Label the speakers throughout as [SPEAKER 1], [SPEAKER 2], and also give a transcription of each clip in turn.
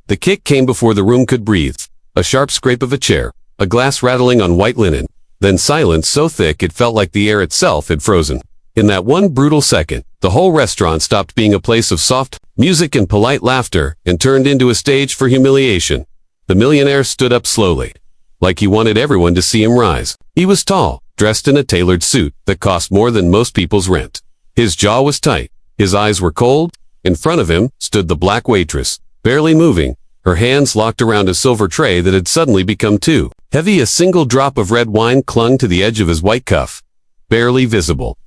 [SPEAKER 1] The kick came before the room could breathe. A sharp scrape of a chair, a glass rattling on white linen, then silence so thick it felt like the air itself had frozen. In that one brutal second, the whole restaurant stopped being a place of soft music and polite laughter and turned into a stage for humiliation. The millionaire stood up slowly, like he wanted everyone to see him rise. He was tall, dressed in a tailored suit that cost more than most people's rent. His jaw was tight, his eyes were cold. In front of him stood the black waitress, barely moving, her hands locked around a silver tray that had suddenly become too heavy. A single drop of red wine clung to the edge of his white cuff, barely visible.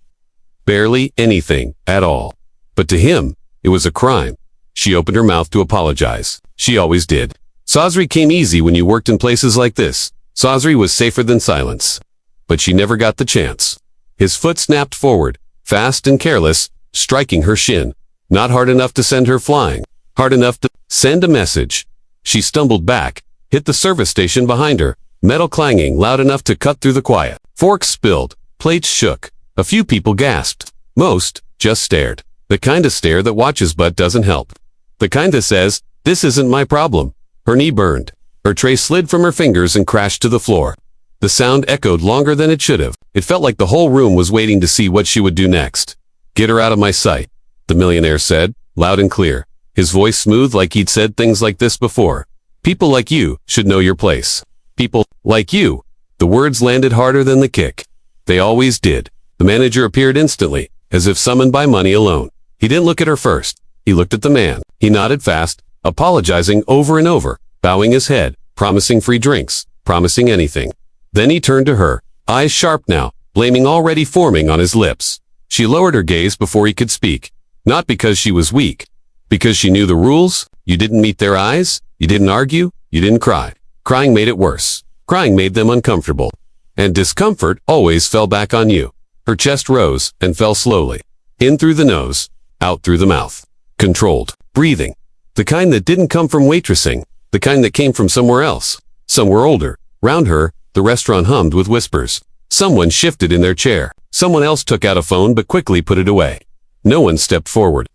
[SPEAKER 1] Barely anything at all. But to him, it was a crime. She opened her mouth to apologize. She always did. Sazri came easy when you worked in places like this. Sazri was safer than silence. But she never got the chance. His foot snapped forward, fast and careless, striking her shin. Not hard enough to send her flying. Hard enough to send a message. She stumbled back, hit the service station behind her, metal clanging loud enough to cut through the quiet. Forks spilled, plates shook. A few people gasped. Most just stared. The kind of stare that watches but doesn't help. The kind that says, "This isn't my problem." Her knee burned. Her tray slid from her fingers and crashed to the floor. The sound echoed longer than it should have. It felt like the whole room was waiting to see what she would do next. "Get her out of my sight," the millionaire said, loud and clear, his voice smooth like he'd said things like this before. "People like you should know your place. People like you." The words landed harder than the kick. They always did. The manager appeared instantly, as if summoned by money alone. He didn't look at her first. He looked at the man. He nodded fast, apologizing over and over, bowing his head, promising free drinks, promising anything. Then he turned to her, eyes sharp now, blaming already forming on his lips. She lowered her gaze before he could speak. Not because she was weak. Because she knew the rules. You didn't meet their eyes. You didn't argue. You didn't cry. Crying made it worse. Crying made them uncomfortable. And discomfort always fell back on you. Her chest rose and fell slowly. In through the nose, out through the mouth. Controlled. Breathing. The kind that didn't come from waitressing. The kind that came from somewhere else. Somewhere older. Round her, the restaurant hummed with whispers. Someone shifted in their chair. Someone else took out a phone but quickly put it away. No one stepped forward.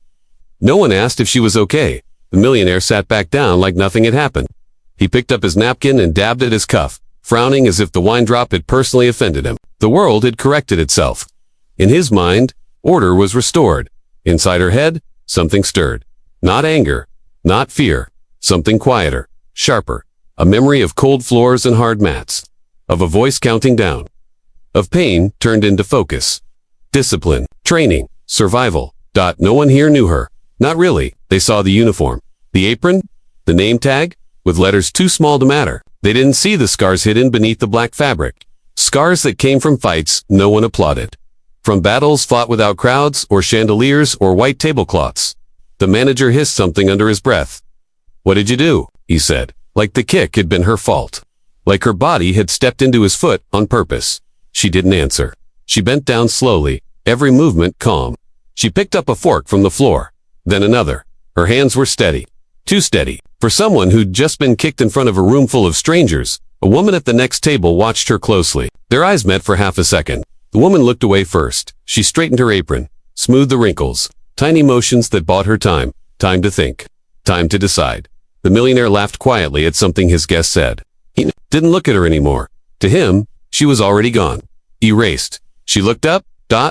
[SPEAKER 1] No one asked if she was okay. The millionaire sat back down like nothing had happened. He picked up his napkin and dabbed at his cuff, frowning as if the wine drop had personally offended him. The world had corrected itself. In his mind, order was restored. Inside her head, something stirred. Not anger, not fear, something quieter, sharper. A memory of cold floors and hard mats. Of a voice counting down. Of pain turned into focus. Discipline, training, survival. No one here knew her. Not really. They saw the uniform. The apron, the name tag, with letters too small to matter. They didn't see the scars hidden beneath the black fabric. Scars that came from fights no one applauded. From battles fought without crowds or chandeliers or white tablecloths. The manager hissed something under his breath. "What did you do?" he said, like the kick had been her fault. Like her body had stepped into his foot on purpose. She didn't answer. She bent down slowly, every movement calm. She picked up a fork from the floor. Then another. Her hands were steady. Too steady. For someone who'd just been kicked in front of a room full of strangers, a woman at the next table watched her closely. Their eyes met for half a second. The woman looked away first. She straightened her apron, smoothed the wrinkles. Tiny motions that bought her time. Time to think. Time to decide. The millionaire laughed quietly at something his guest said. He didn't look at her anymore. To him, she was already gone. Erased. She looked up,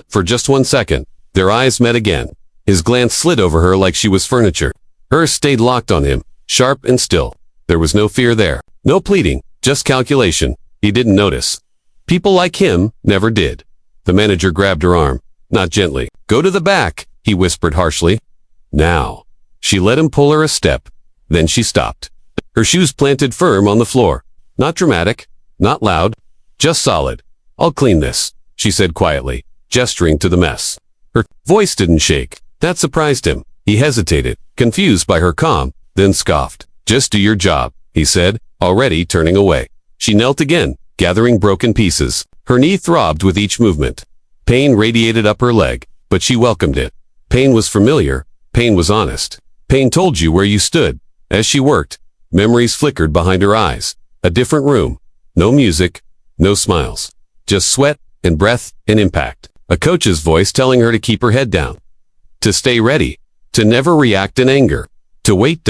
[SPEAKER 1] for just 1 second. Their eyes met again. His glance slid over her like she was furniture. Hers stayed locked on him, sharp and still. There was no fear there. No pleading, just calculation. He didn't notice. People like him never did. The manager grabbed her arm, not gently. "Go to the back," he whispered harshly. "Now." She let him pull her a step. Then she stopped. Her shoes planted firm on the floor. Not dramatic, not loud, just solid. "I'll clean this," she said quietly, gesturing to the mess. Her voice didn't shake. That surprised him. He hesitated, confused by her calm, then scoffed. "Just do your job," he said, already turning away. She knelt again, gathering broken pieces. Her knee throbbed with each movement. Pain radiated up her leg, but she welcomed it. Pain was familiar. Pain was honest. Pain told you where you stood. As she worked, memories flickered behind her eyes. A different room. No music, no smiles. Just sweat and breath and impact. A coach's voice telling her to keep her head down. To stay ready. To never react in anger. To wait.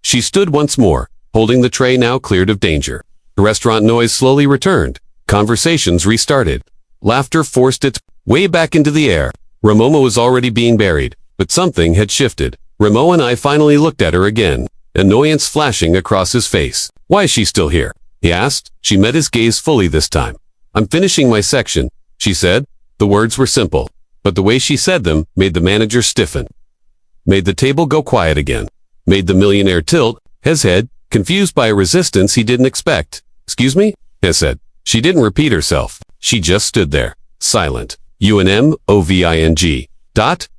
[SPEAKER 1] She stood once more, holding the tray now cleared of danger. The restaurant noise slowly returned. Conversations restarted. Laughter forced its way back into the air. Ramona was already being buried, but something had shifted. Ramo and I finally looked at her again, annoyance flashing across his face. "Why is she still here?" he asked. She met his gaze fully this time. "I'm finishing my section," she said. The words were simple, but the way she said them made the manager stiffen, made the table go quiet again, made the millionaire tilt his head, confused by a resistance he didn't expect. "Excuse me?" he said. She didn't repeat herself. She just stood there, silent. UNMOVING.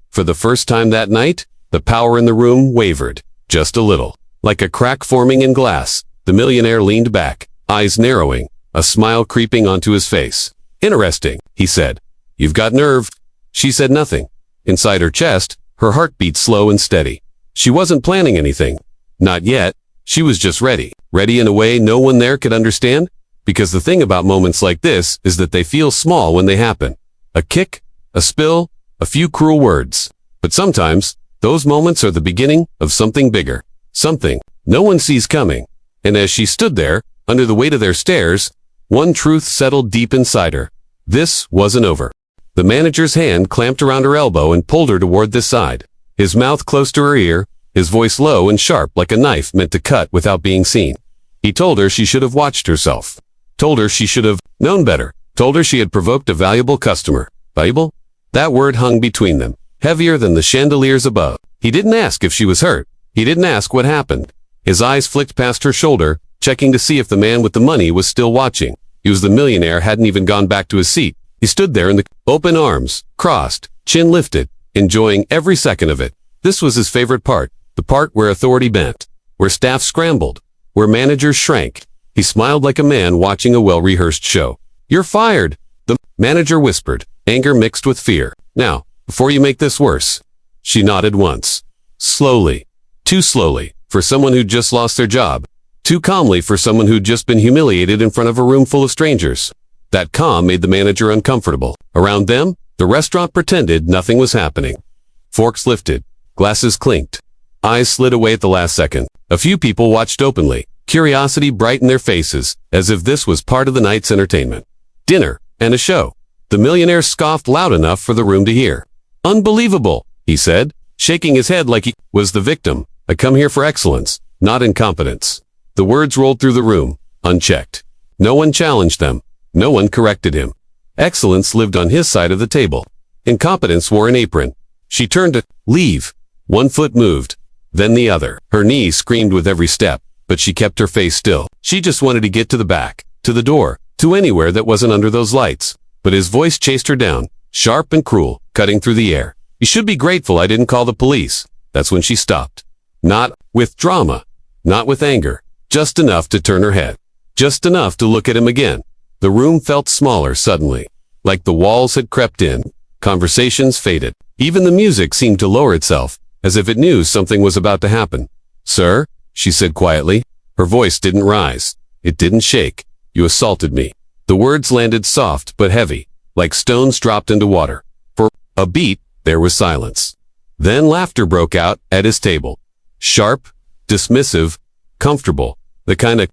[SPEAKER 1] For the first time that night, the power in the room wavered, just a little. Like a crack forming in glass, the millionaire leaned back, eyes narrowing, a smile creeping onto his face. "Interesting," he said. "You've got nerve." She said nothing. Inside her chest, her heart beat slow and steady. She wasn't planning anything. Not yet. She was just ready. Ready in a way no one there could understand. Because the thing about moments like this is that they feel small when they happen. A kick, a spill, a few cruel words. But sometimes, those moments are the beginning of something bigger. Something no one sees coming. And as she stood there, under the weight of their stares, one truth settled deep inside her. This wasn't over. The manager's hand clamped around her elbow and pulled her toward this side. His mouth close to her ear, his voice low and sharp like a knife meant to cut without being seen. He told her she should have watched herself. Told her she should have known better. Told her she had provoked a valuable customer. Valuable? That word hung between them, heavier than the chandeliers above. He didn't ask if she was hurt. He didn't ask what happened. His eyes flicked past her shoulder, checking to see if the man with the money was still watching. He was the millionaire, hadn't even gone back to his seat. He stood there in the open arms, crossed, chin lifted, enjoying every second of it. This was his favorite part, the part where authority bent, where staff scrambled, where managers shrank. He smiled like a man watching a well-rehearsed show. "You're fired," the manager whispered, anger mixed with fear. "Now, before you make this worse." She nodded once. Slowly. Too slowly, for someone who'd just lost their job. Too calmly for someone who'd just been humiliated in front of a room full of strangers. That calm made the manager uncomfortable. Around them, the restaurant pretended nothing was happening. Forks lifted. Glasses clinked. Eyes slid away at the last second. A few people watched openly. Curiosity brightened their faces, as if this was part of the night's entertainment. Dinner, and a show. The millionaire scoffed loud enough for the room to hear. "Unbelievable," he said, shaking his head like he was the victim. "I come here for excellence, not incompetence." The words rolled through the room, unchecked. No one challenged them. No one corrected him. Excellence lived on his side of the table. Incompetence wore an apron. She turned to leave. One foot moved, then the other. Her knees screamed with every step, but she kept her face still. She just wanted to get to the back, to the door, to anywhere that wasn't under those lights. But his voice chased her down, sharp and cruel, cutting through the air. "You should be grateful I didn't call the police." That's when she stopped. Not with drama, not with anger, just enough to turn her head. Just enough to look at him again. The room felt smaller suddenly, like the walls had crept in. Conversations faded. Even the music seemed to lower itself, as if it knew something was about to happen. "Sir," she said quietly. Her voice didn't rise. It didn't shake. "You assaulted me." The words landed soft but heavy, like stones dropped into water. For a beat, there was silence. Then laughter broke out at his table. Sharp, dismissive, comfortable. The kind of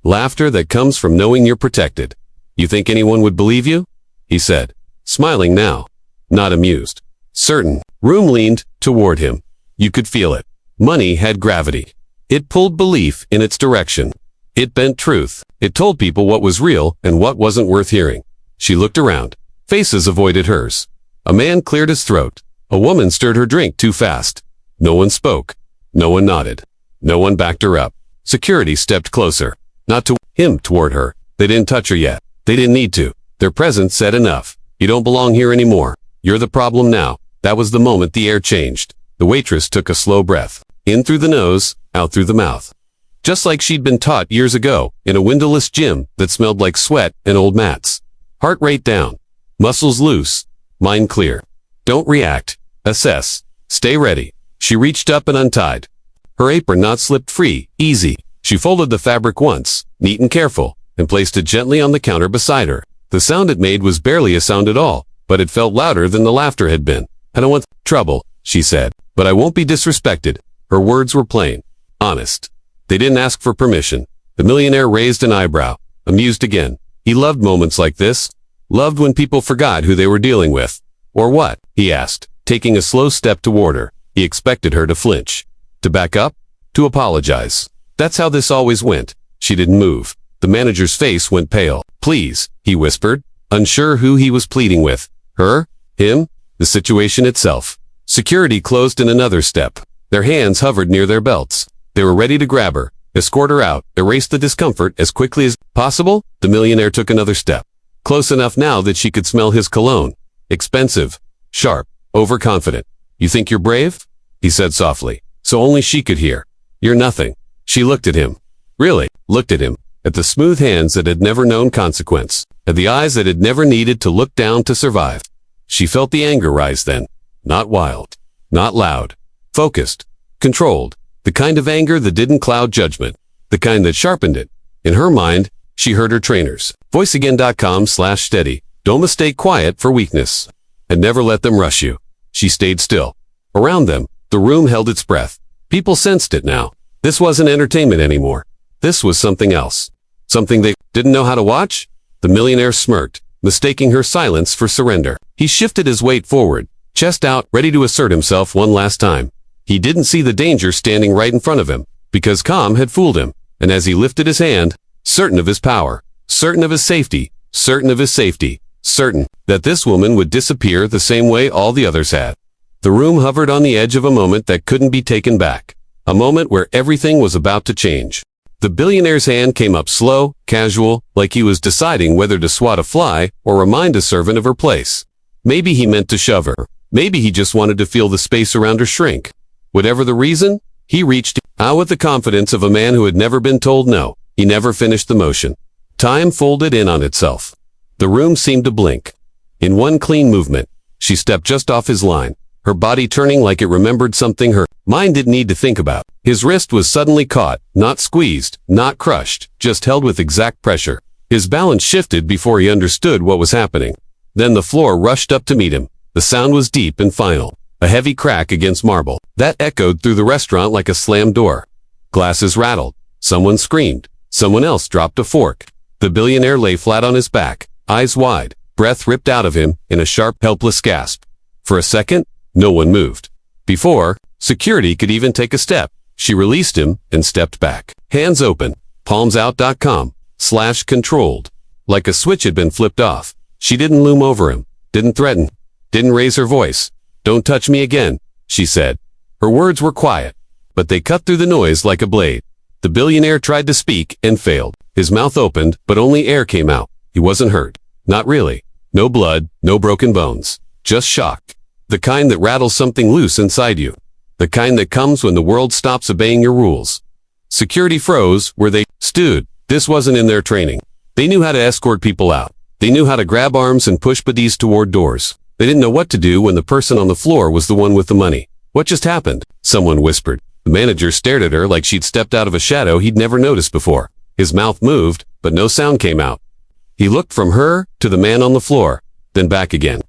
[SPEAKER 1] laughter that comes from knowing you're protected. "You think anyone would believe you?" he said, smiling now, not amused. Certain. Room leaned toward him. You could feel it. Money had gravity. It pulled belief in its direction. It bent truth. It told people what was real and what wasn't worth hearing. She looked around. Faces avoided hers. A man cleared his throat. A woman stirred her drink too fast. No one spoke. No one nodded. No one backed her up. Security stepped closer. Not to him, toward her. They didn't touch her yet. They didn't need to. Their presence said enough. "You don't belong here anymore. You're the problem now." That was the moment the air changed. The waitress took a slow breath. In through the nose, out through the mouth. Just like she'd been taught years ago, in a windowless gym that smelled like sweat and old mats. Heart rate down. Muscles loose. Mind clear. Don't react. Assess. Stay ready. She reached up and untied. Her apron knot slipped free, easy. She folded the fabric once, neat and careful, and placed it gently on the counter beside her. The sound it made was barely a sound at all, but it felt louder than the laughter had been. "I don't want trouble," she said, "but I won't be disrespected." Her words were plain. Honest. They didn't ask for permission. The millionaire raised an eyebrow, amused again. He loved moments like this. Loved when people forgot who they were dealing with. Or what? He asked, taking a slow step toward her. He expected her to flinch. To back up? To apologize. That's how this always went. She didn't move. The manager's face went pale. Please, he whispered, unsure who he was pleading with. Her? Him? The situation itself. Security closed in another step. Their hands hovered near their belts. They were ready to grab her, escort her out, erase the discomfort as quickly as possible. The millionaire took another step. Close enough now that she could smell his cologne. Expensive, sharp, overconfident. You think you're brave? He said softly, so only she could hear. You're nothing. She looked at him. Really, looked at him. At the smooth hands that had never known consequence. At the eyes that had never needed to look down to survive. She felt the anger rise then. Not wild. Not loud. Focused. Controlled. The kind of anger that didn't cloud judgment. The kind that sharpened it. In her mind, she heard her trainers. voiceagain.com/steady. Don't mistake quiet for weakness. And never let them rush you. She stayed still. Around them, the room held its breath. People sensed it now. This wasn't entertainment anymore. This was something else. Something they didn't know how to watch? The millionaire smirked, mistaking her silence for surrender. He shifted his weight forward, chest out, ready to assert himself one last time. He didn't see the danger standing right in front of him, because calm had fooled him, and as he lifted his hand, certain of his power, certain of his safety, certain that this woman would disappear the same way all the others had. The room hovered on the edge of a moment that couldn't be taken back. A moment where everything was about to change. The billionaire's hand came up slow, casual, like he was deciding whether to swat a fly or remind a servant of her place. Maybe he meant to shove her. Maybe he just wanted to feel the space around her shrink. Whatever the reason, he reached out with the confidence of a man who had never been told no. He never finished the motion. Time folded in on itself. The room seemed to blink. In one clean movement, she stepped just off his line, her body turning like it remembered something her mind didn't need to think about. His wrist was suddenly caught, not squeezed, not crushed, just held with exact pressure. His balance shifted before he understood what was happening. Then the floor rushed up to meet him. The sound was deep and final. A heavy crack against marble. That echoed through the restaurant like a slammed door. Glasses rattled. Someone screamed. Someone else dropped a fork. The billionaire lay flat on his back, eyes wide, breath ripped out of him in a sharp, helpless gasp. For a second, no one moved. Before security could even take a step, she released him and stepped back. Hands open, palms out.com/controlled. Like a switch had been flipped off. She didn't loom over him, didn't threaten, didn't raise her voice. Don't touch me again, she said. Her words were quiet, but they cut through the noise like a blade. The billionaire tried to speak and failed. His mouth opened, but only air came out. He wasn't hurt. Not really. No blood, no broken bones. Just shock. The kind that rattles something loose inside you. The kind that comes when the world stops obeying your rules. Security froze where they stood. This wasn't in their training. They knew how to escort people out. They knew how to grab arms and push bodies toward doors. They didn't know what to do when the person on the floor was the one with the money. What just happened? Someone whispered. The manager stared at her like she'd stepped out of a shadow he'd never noticed before. His mouth moved, but no sound came out. He looked from her to the man on the floor, then back again,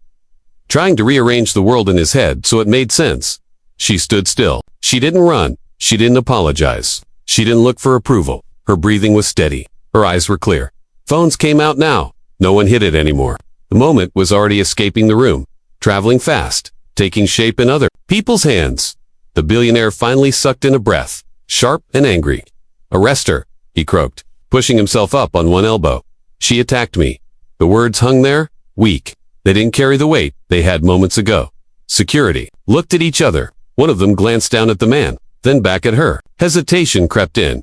[SPEAKER 1] trying to rearrange the world in his head so it made sense. She stood still. She didn't run. She didn't apologize. She didn't look for approval. Her breathing was steady. Her eyes were clear. Phones came out now. No one hid it anymore. The moment was already escaping the room, traveling fast, taking shape in other people's hands. The billionaire finally sucked in a breath, sharp and angry. Arrest her, he croaked, pushing himself up on one elbow. She attacked me. The words hung there, weak. They didn't carry the weight they had moments ago. Security looked at each other. One of them glanced down at the man, then back at her. Hesitation crept in.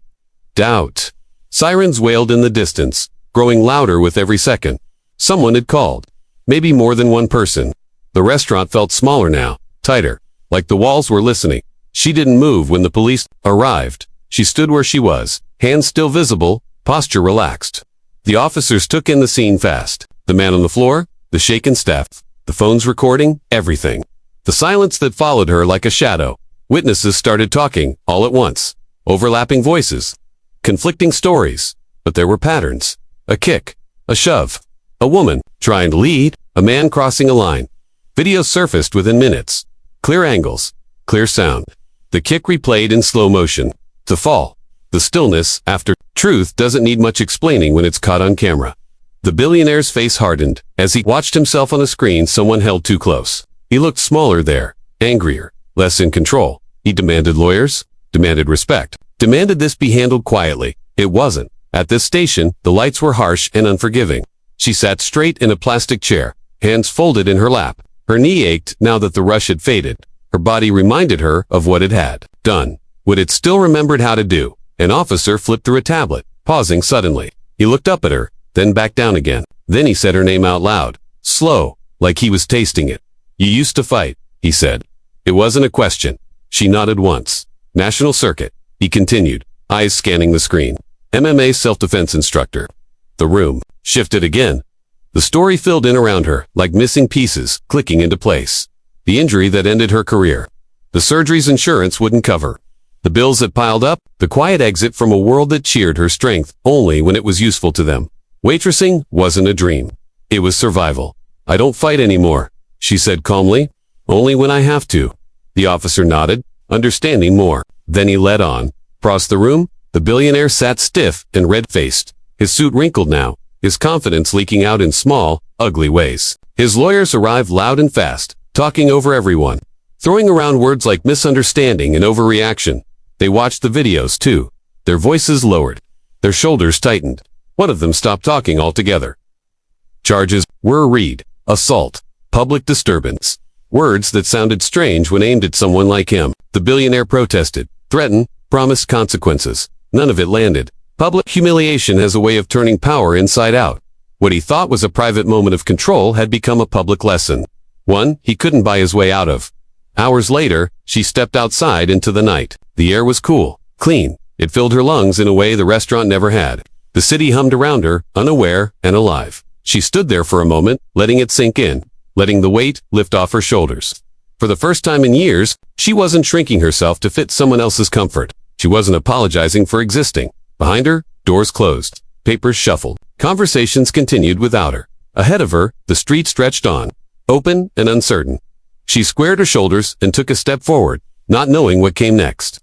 [SPEAKER 1] Doubt. Sirens wailed in the distance, growing louder with every second. Someone had called. Maybe more than one person. The restaurant felt smaller now, tighter, like the walls were listening. She didn't move when the police arrived. She stood where she was, hands still visible, posture relaxed. The officers took in the scene fast. The man on the floor, the shaken staff, the phones recording, everything. The silence that followed her like a shadow. Witnesses started talking, all at once. Overlapping voices. Conflicting stories. But there were patterns. A kick. A shove. A woman trying to lead. A man crossing a line. Video surfaced within minutes. Clear angles. Clear sound. The kick replayed in slow motion. To fall. The stillness after truth doesn't need much explaining when it's caught on camera. The billionaire's face hardened as he watched himself on the screen someone held too close. He looked smaller there, angrier, less in control. He demanded lawyers, demanded respect, demanded this be handled quietly. It wasn't. At this station, the lights were harsh and unforgiving. She sat straight in a plastic chair, hands folded in her lap. Her knee ached now that the rush had faded. Her body reminded her of what it had done, what it still remembered how to do. An officer flipped through a tablet, pausing suddenly. He looked up at her, then back down again. Then he said her name out loud, slow, like he was tasting it. You used to fight, he said. It wasn't a question. She nodded once. National Circuit, he continued, eyes scanning the screen. MMA self-defense instructor. The room shifted again. The story filled in around her, like missing pieces, clicking into place. The injury that ended her career. The surgery's insurance wouldn't cover. The bills that piled up, the quiet exit from a world that cheered her strength only when it was useful to them. Waitressing wasn't a dream. It was survival. I don't fight anymore, she said calmly. Only when I have to. The officer nodded, understanding more. Then he led on. Across the room, the billionaire sat stiff and red-faced. His suit wrinkled now, his confidence leaking out in small, ugly ways. His lawyers arrived loud and fast, talking over everyone, throwing around words like misunderstanding and overreaction. They watched the videos, too. Their voices lowered. Their shoulders tightened. One of them stopped talking altogether. Charges were read, assault, public disturbance. Words that sounded strange when aimed at someone like him. The billionaire protested, threatened, promised consequences. None of it landed. Public humiliation has a way of turning power inside out. What he thought was a private moment of control had become a public lesson. One he couldn't buy his way out of. Hours later, she stepped outside into the night. The air was cool, clean. It filled her lungs in a way the restaurant never had. The city hummed around her, unaware and alive. She stood there for a moment, letting it sink in, letting the weight lift off her shoulders. For the first time in years, she wasn't shrinking herself to fit someone else's comfort. She wasn't apologizing for existing. Behind her, doors closed, papers shuffled. Conversations continued without her. Ahead of her, the street stretched on, open and uncertain. She squared her shoulders and took a step forward, not knowing what came next.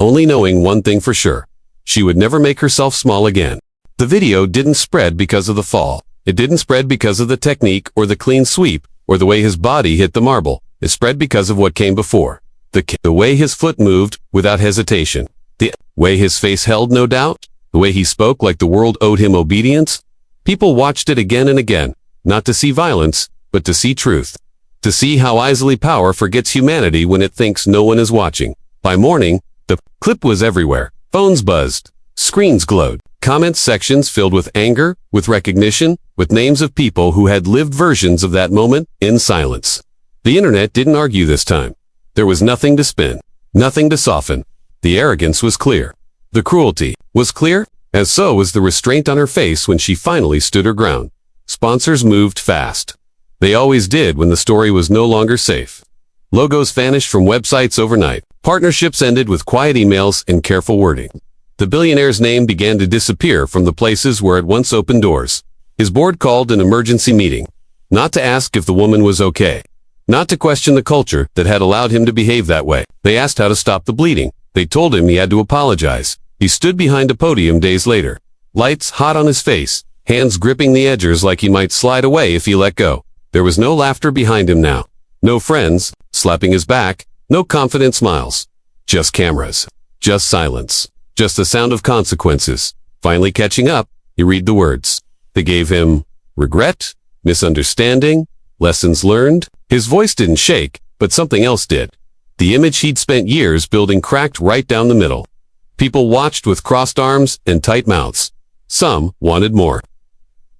[SPEAKER 1] Only knowing one thing for sure. She would never make herself small again. The video didn't spread because of the fall. It didn't spread because of the technique or the clean sweep or the way his body hit the marble. It spread because of what came before. The way his foot moved without hesitation. The way his face held no doubt. The way he spoke like the world owed him obedience. People watched it again and again, not to see violence, but to see truth. To see how easily power forgets humanity when it thinks no one is watching. By morning, the clip was everywhere. Phones buzzed. Screens glowed. Comment sections filled with anger, with recognition, with names of people who had lived versions of that moment in silence. The internet didn't argue this time. There was nothing to spin, nothing to soften. The arrogance was clear. The cruelty was clear, as so was the restraint on her face when she finally stood her ground. Sponsors moved fast. They always did when the story was no longer safe. Logos vanished from websites overnight. Partnerships ended with quiet emails and careful wording. The billionaire's name began to disappear from the places where it once opened doors. His board called an emergency meeting, not to ask if the woman was okay, not to question the culture that had allowed him to behave that way. They asked how to stop the bleeding. They told him he had to apologize. He stood behind a podium days later, lights hot on his face, hands gripping the edges like he might slide away if he let go. There was no laughter behind him now. No friends, slapping his back, no confident smiles. Just cameras. Just silence. Just the sound of consequences. Finally catching up, he read the words. They gave him regret, misunderstanding, lessons learned. His voice didn't shake, but something else did. The image he'd spent years building cracked right down the middle. People watched with crossed arms and tight mouths. Some wanted more.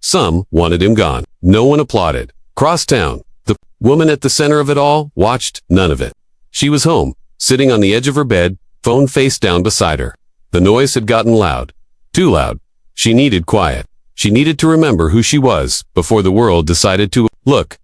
[SPEAKER 1] Some wanted him gone. No one applauded. Cross town, the woman at the center of it all watched none of it. She was home, sitting on the edge of her bed, phone face down beside her. The noise had gotten loud. Too loud. She needed quiet. She needed to remember who she was before the world decided to look.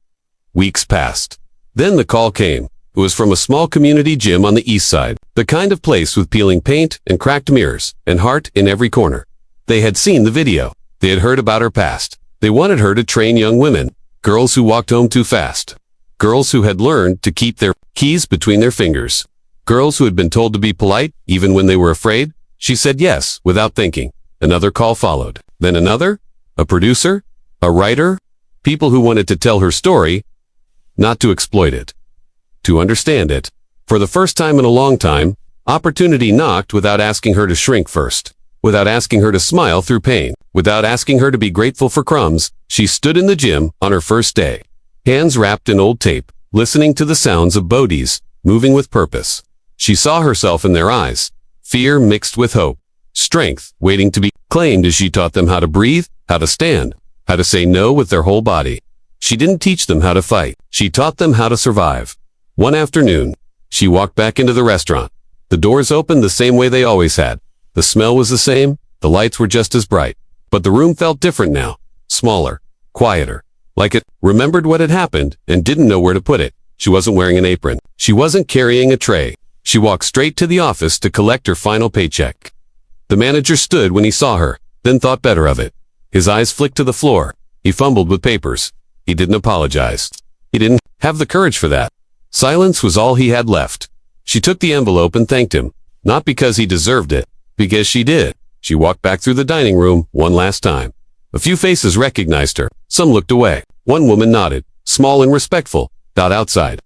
[SPEAKER 1] Weeks passed. Then the call came. It was from a small community gym on the east side, the kind of place with peeling paint and cracked mirrors and heart in every corner. They had seen the video. They had heard about her past. They wanted her to train young women. Girls who walked home too fast. Girls who had learned to keep their keys between their fingers. Girls who had been told to be polite, even when they were afraid. She said yes, without thinking. Another call followed. Then another? A producer? A writer? People who wanted to tell her story, not to exploit it, to understand it. For the first time in a long time, opportunity knocked without asking her to shrink first, without asking her to smile through pain, without asking her to be grateful for crumbs. She stood in the gym on her first day, hands wrapped in old tape, listening to the sounds of bodies, moving with purpose. She saw herself in their eyes, fear mixed with hope, strength waiting to be claimed as she taught them how to breathe, how to stand, how to say no with their whole body. She didn't teach them how to fight. She taught them how to survive. One afternoon, she walked back into the restaurant. The doors opened the same way they always had. The smell was the same. The lights were just as bright. But the room felt different now. Smaller, quieter. Like it remembered what had happened and didn't know where to put it. She wasn't wearing an apron. She wasn't carrying a tray. She walked straight to the office to collect her final paycheck. The manager stood when he saw her, then thought better of it. His eyes flicked to the floor. He fumbled with papers. He didn't apologize. He didn't have the courage for that. Silence was all he had left. She took the envelope and thanked him, not because he deserved it, because she did. She walked back through the dining room one last time. A few faces recognized her. Some looked away. One woman nodded, small and respectful, outside.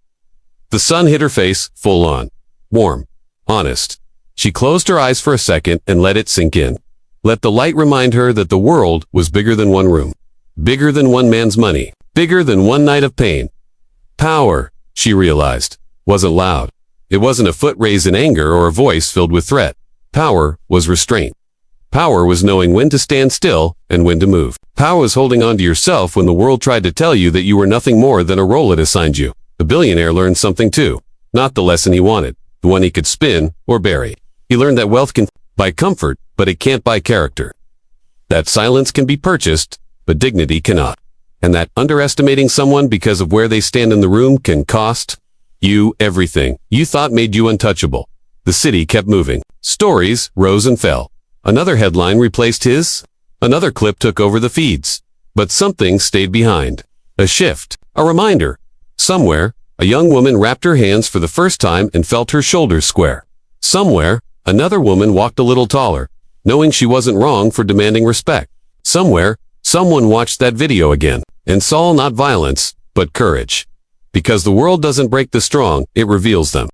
[SPEAKER 1] The sun hit her face, full on. Warm. Honest. She closed her eyes for a second and let it sink in. Let the light remind her that the world was bigger than one room. Bigger than one man's money. Bigger than one night of pain. Power, she realized, wasn't loud. It wasn't a foot raised in anger or a voice filled with threat. Power was restraint. Power was knowing when to stand still and when to move. Power was holding on to yourself when the world tried to tell you that you were nothing more than a role it assigned you. The billionaire learned something too. Not the lesson he wanted, the one he could spin or bury. He learned that wealth can buy comfort, but it can't buy character. That silence can be purchased, but dignity cannot. And that underestimating someone because of where they stand in the room can cost you everything you thought made you untouchable. The city kept moving. Stories rose and fell. Another headline replaced his. Another clip took over the feeds. But something stayed behind. A shift. A reminder. Somewhere, a young woman wrapped her hands for the first time and felt her shoulders square. Somewhere, another woman walked a little taller, knowing she wasn't wrong for demanding respect. Somewhere, someone watched that video again and saw not violence, but courage. Because the world doesn't break the strong, it reveals them.